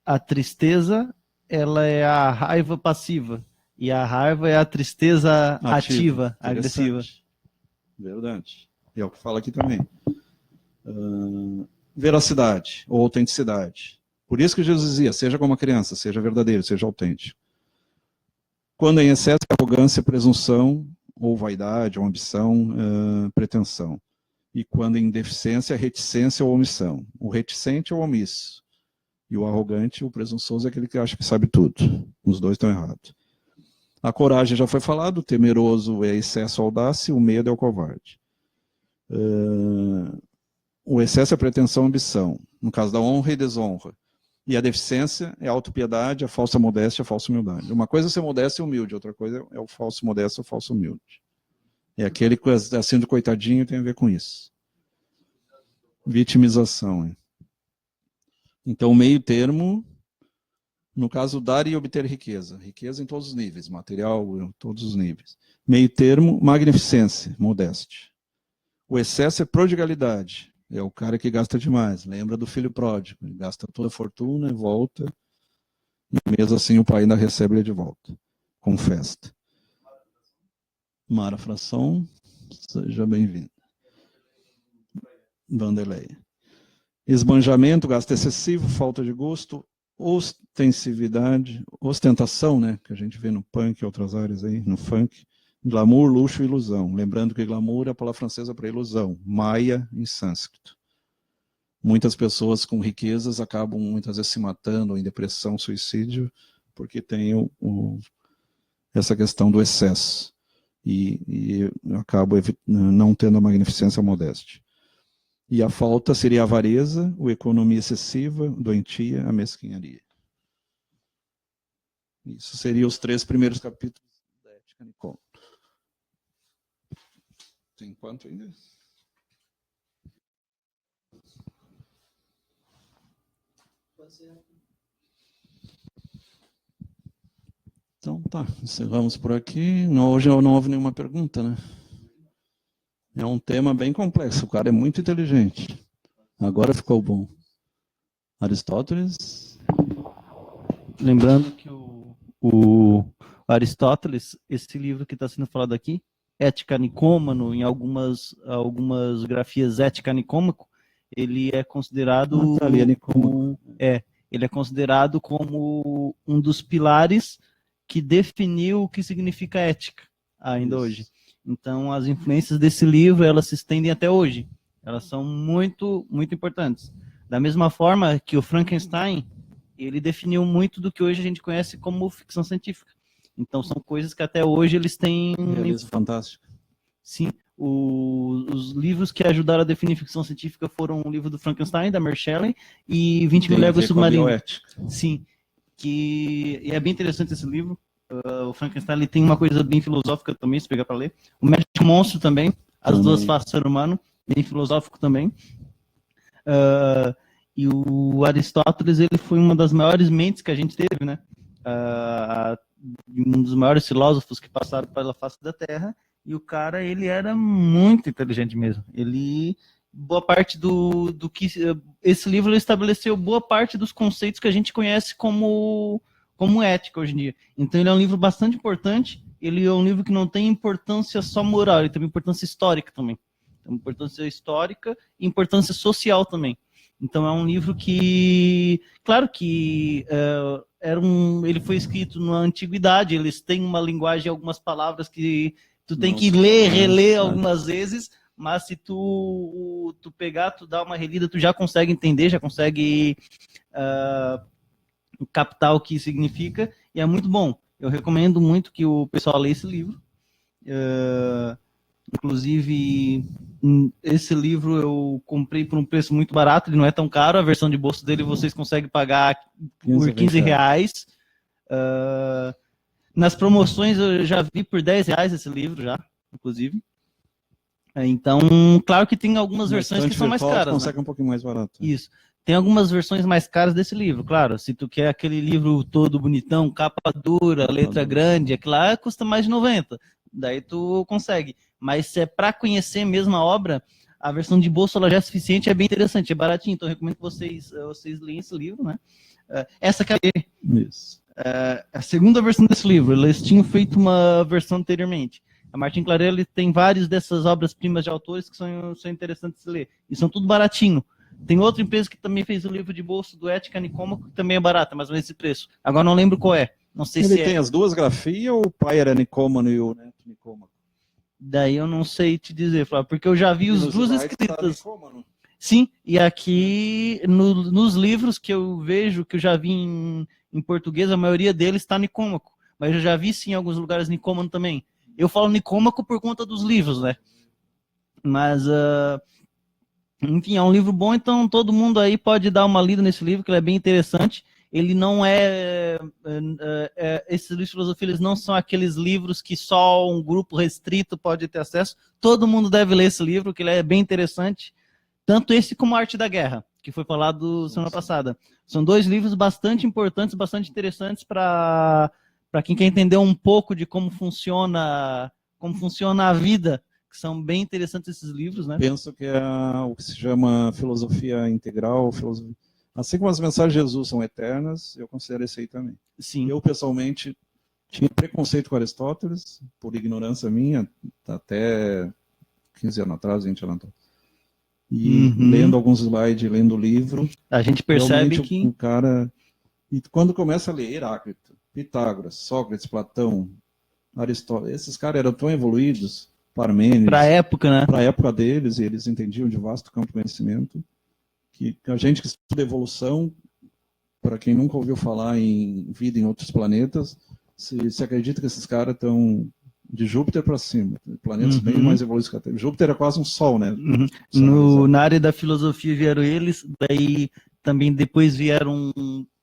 a tristeza ela é a raiva passiva e a raiva é a tristeza ativa agressiva. Verdade. É o que fala aqui também. Veracidade ou autenticidade. Por isso que Jesus dizia, seja como uma criança, seja verdadeiro, seja autêntico. Quando em excesso de arrogância, presunção, ou vaidade, ou ambição, pretensão. E quando em deficiência, reticência ou omissão. O reticente é o omisso. E o arrogante, o presunçoso, é aquele que acha que sabe tudo. Os dois estão errados. A coragem já foi falado, o temeroso é excesso ou audácia, o medo é o covarde. O excesso é pretensão e ambição. No caso da honra e desonra. E a deficiência é a autopiedade, a falsa modéstia, a falsa humildade. Uma coisa é ser modesto e humilde, outra coisa é o falso modesto e o falso humilde. É aquele que é sendo coitadinho tem a ver com isso. Vitimização. É. Então, o meio termo, no caso, dar e obter riqueza. Riqueza em todos os níveis, material em todos os níveis. Meio termo, magnificência, modéstia. O excesso é prodigalidade. É o cara que gasta demais. Lembra do filho pródigo. Ele gasta toda a fortuna e volta. E mesmo assim o pai ainda recebe ele de volta. Com festa. Mara Fração, seja bem-vindo. Vanderlei. Esbanjamento, gasto excessivo, falta de gosto, ostensividade, ostentação, né? Que a gente vê no punk e outras áreas aí, no funk. Glamour, luxo e ilusão. Lembrando que glamour é a palavra francesa para ilusão. Maya em sânscrito. Muitas pessoas com riquezas acabam muitas vezes se matando, ou em depressão, suicídio, porque tem essa questão do excesso. E acabam não tendo a magnificência a modéstia. E a falta seria a avareza, a economia excessiva, a doentia, a mesquinharia. Isso seriam os 3 primeiros capítulos da Ética Nicômaco. Tem quanto ainda? Então tá, encerramos por aqui. Hoje não houve nenhuma pergunta, né? É um tema bem complexo, o cara é muito inteligente. Agora ficou bom. Aristóteles? Lembrando que o Aristóteles, esse livro que está sendo falado aqui, Ética Nicômano, em algumas grafias Ética Nicômaco, ele é considerado ele é considerado como um dos pilares que definiu o que significa ética ainda hoje. Então, as influências desse livro, elas se estendem até hoje. Elas são muito, muito importantes. Da mesma forma que o Frankenstein, ele definiu muito do que hoje a gente conhece como ficção científica. Então, são coisas que até hoje eles têm... Realismo fantástico. Sim. Os livros que ajudaram a definir ficção científica foram o livro do Frankenstein, da Mary Shelley, e 20 Mil Léguas Submarinas. Sim. E é bem interessante esse livro. O Frankenstein ele tem uma coisa bem filosófica também, se pegar para ler. O Médico Monstro também, As Duas Faces do Ser Humano, bem filosófico também. E o Aristóteles, ele foi uma das maiores mentes que a gente teve, né? Um dos maiores filósofos que passaram pela face da Terra, e o cara, ele era muito inteligente mesmo. Boa parte do que... Esse livro ele estabeleceu boa parte dos conceitos que a gente conhece como ética hoje em dia. Então ele é um livro bastante importante, ele é um livro que não tem importância só moral, ele tem importância histórica também. Tem importância histórica e importância social também. Então é um livro que, claro que ele foi escrito na antiguidade, eles têm uma linguagem, algumas palavras que tu tem que ler, reler algumas vezes, mas se tu pegar, tu dá uma relida, tu já consegue entender, já consegue captar o que significa, e é muito bom. Eu recomendo muito que o pessoal leia esse livro. Inclusive, esse livro eu comprei por um preço muito barato, ele não é tão caro, a versão de bolso dele vocês conseguem pagar por 15 reais. Nas promoções eu já vi por 10 reais esse livro já, inclusive. Então, claro que tem algumas versões que são mais caras. Consegue um pouquinho mais barato. Isso. Tem algumas versões mais caras desse livro, claro. Se tu quer aquele livro todo bonitão, capa dura, letra grande, aquilo lá custa mais de 90. Daí tu consegue. Mas se é para conhecer mesmo a obra, a versão de bolso ela já é suficiente, é bem interessante, é baratinho. Então eu recomendo que vocês leiam esse livro, né? Essa que é a segunda versão desse livro. Eles tinham feito uma versão anteriormente. A Martin Claret ele tem várias dessas obras-primas de autores que são interessantes de ler. E são tudo baratinho. Tem outra empresa que também fez o livro de bolso do Ética Nicômaco, que também é barata, mas não é esse preço. Agora não lembro qual é. Não sei se ele tem as duas grafias ou o pai era Nicômano e o neto Nicômaco? Daí eu não sei te dizer, Flávio, porque eu já vi os duas escritas. Sim, e aqui nos livros que eu vejo, que eu já vi em português, a maioria deles está Nicômaco. Mas eu já vi sim em alguns lugares Nicômano também. Eu falo Nicômaco por conta dos livros, né? Mas, enfim, é um livro bom, então todo mundo aí pode dar uma lida nesse livro, que ele é bem interessante. Ele não esses livros de filosofia, eles não são aqueles livros que só um grupo restrito pode ter acesso. Todo mundo deve ler esse livro, que ele é bem interessante. Tanto esse como a Arte da Guerra, que foi falado semana passada. São dois livros bastante importantes, bastante interessantes para quem quer entender um pouco de como funciona a vida, que são bem interessantes esses livros, né? Penso que é o que se chama filosofia integral, filosofia... Assim como as mensagens de Jesus são eternas, eu considero esse aí também. Sim. Eu, pessoalmente, tinha preconceito com Aristóteles, por ignorância minha, até 15 anos atrás, 20 anos atrás. E lendo alguns slides, lendo o livro... A gente percebe que... O cara... E quando começa a ler Heráclito, Pitágoras, Sócrates, Platão, Aristóteles, esses caras eram tão evoluídos, Parmênides... Para a época, né? Para a época deles, e eles entendiam de vasto campo de conhecimento... que a gente que estuda evolução, para quem nunca ouviu falar em vida em outros planetas, se acredita que esses caras estão de Júpiter para cima, planetas bem mais evoluídos que a Terra. Júpiter é quase um sol, né? Na área da filosofia vieram eles, daí também depois vieram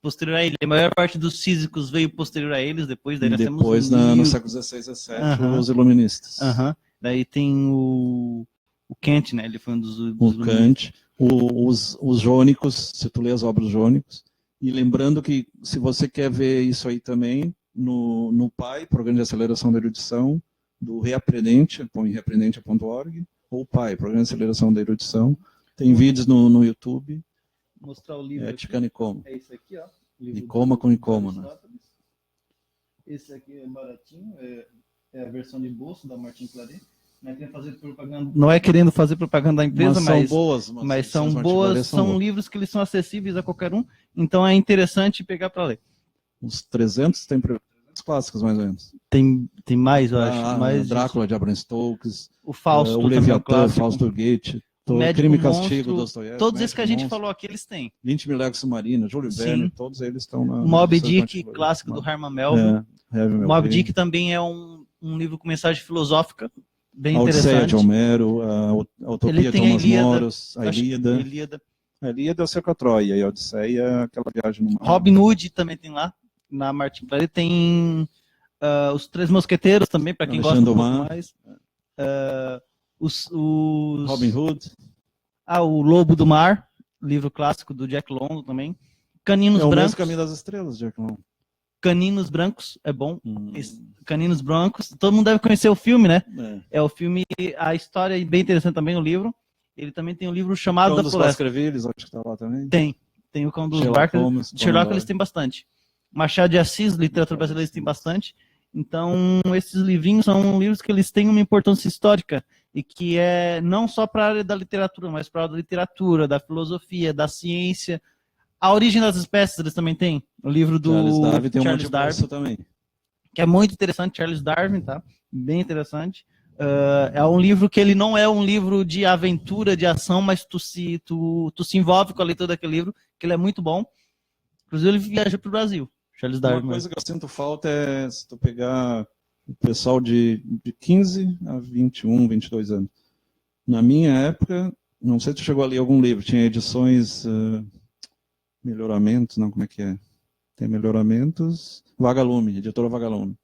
posterior a ele. A maior parte dos físicos veio posterior a eles, depois daí nós depois no século XVI e XVII, os iluministas. Daí tem o Kant, né? Ele foi um dos o Kant. Os jônicos, se tu lê as obras dos jônicos, e lembrando que se você quer ver isso aí também, no PAI, Programa de Aceleração da Erudição, do Reaprendente, põe reaprendente.org, ou PAI, Programa de Aceleração da Erudição, tem vídeos no YouTube. Mostrar o livro. Ética Nicômaco. É esse aqui, ó. Nicômaco com Nicômaco, né? Esse aqui é baratinho, é a versão de bolso da Martin Claret. Não é querendo fazer propaganda da empresa, mas são boas, são livros que eles são acessíveis a qualquer um, então é interessante pegar para ler. Uns 300 clássicos, mais ou menos. Tem mais, eu acho. Mais Drácula, de Bram Stokes, o Fausto, o Leviatã, Fausto Goethe, Crime e Castigo, Dostoiévski. Todos esses que a gente falou aqui, eles têm. 20 Mil Léguas Submarinas, Júlio Verne, todos eles estão na... Moby Dick, clássico do Herman Melville. Moby Dick também é um livro com mensagem filosófica, bem interessante. A Odisseia de Homero, a Utopia de Thomas Moros, a Ilíada. A Ilíada é o cerco a Troia, e a Odisseia é aquela viagem no mar. Robin Hood também tem lá, na Martin Claret. Tem os Três Mosqueteiros também, para quem gosta um pouco mais. Robin Hood. O Lobo do Mar, livro clássico do Jack London também. Caninos Brancos. É o mesmo Caminho das Estrelas, Jack London. Caninos Brancos, é bom. Caninos Brancos, todo mundo deve conhecer o filme, né? É o filme, a história é bem interessante também, o livro. Ele também tem um livro chamado da Floresta. Acho que está lá também. Tem o Cão dos Barcos. Sherlock eles têm bastante. Machado de Assis, literatura brasileira, eles têm bastante. Então, esses livrinhos são livros que eles têm uma importância histórica e que é não só para a área da literatura, mas para a área da literatura, da filosofia, da ciência. A Origem das Espécies eles também têm. O livro do Charles Darwin também. Que é muito interessante, Charles Darwin, tá? Bem interessante. É um livro que ele não é um livro de aventura, de ação, mas tu se envolve com a leitura daquele livro, que ele é muito bom. Inclusive ele viaja para o Brasil. Charles Darwin. Uma coisa que eu sinto falta é se tu pegar o pessoal de 15 a 21, 22 anos. Na minha época, não sei se tu chegou a ler algum livro, tinha edições, melhoramentos, não, como é que é? Tem melhoramentos, Vagalume, editora Vagalume.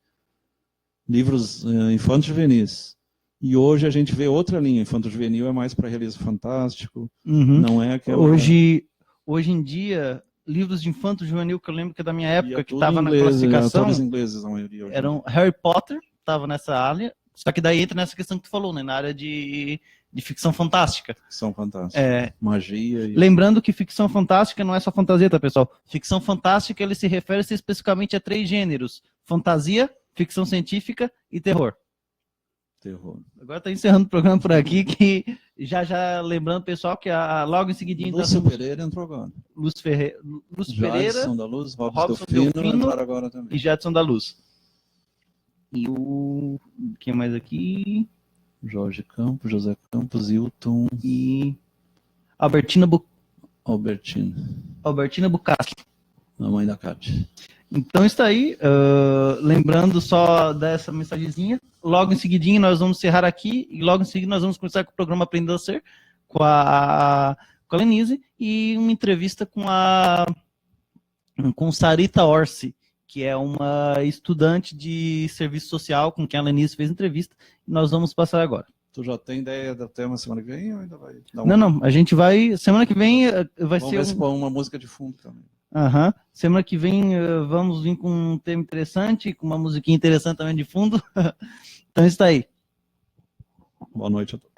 Livros infanto-juvenis. E hoje a gente vê outra linha, infanto-juvenil é mais para realismo fantástico, não é aquela... Hoje em dia, livros de infanto-juvenil que eu lembro que é da minha época, que estava na classificação, todos ingleses, a maioria. Hoje. Eram Harry Potter, estava nessa área, só que daí entra nessa questão que tu falou, né, na área de ficção fantástica. Ficção fantástica. Magia. Lembrando que ficção fantástica não é só fantasia, tá, pessoal? Ficção fantástica, ele se refere especificamente a 3 gêneros: fantasia, ficção científica e terror. Agora tá encerrando o programa por aqui, que já lembrando, pessoal, que logo em seguidinho... Lúcio Pereira entrou agora. Lúcio Pereira, Jadson da Luz, Robson Delfino agora também. E Jadson da Luz. E quem mais aqui? Jorge Campos, José Campos, Hilton e Albertina Bucaschi, a mãe da Cátia. Então está aí, lembrando só dessa mensagenzinha, logo em seguidinho nós vamos encerrar aqui e logo em seguida nós vamos começar com o programa Aprendendo a Ser, com a Lenise, e uma entrevista com Sarita Orsi, que é uma estudante de serviço social com quem a Lenise fez entrevista, e nós vamos passar agora. Tu já tem ideia do tema semana que vem ou ainda vai dar Não, a gente vai, semana que vem vai vamos ser... ver se põe uma música de fundo também. Semana que vem vamos vir com um tema interessante, com uma musiquinha interessante também de fundo. Então está aí. Boa noite a todos.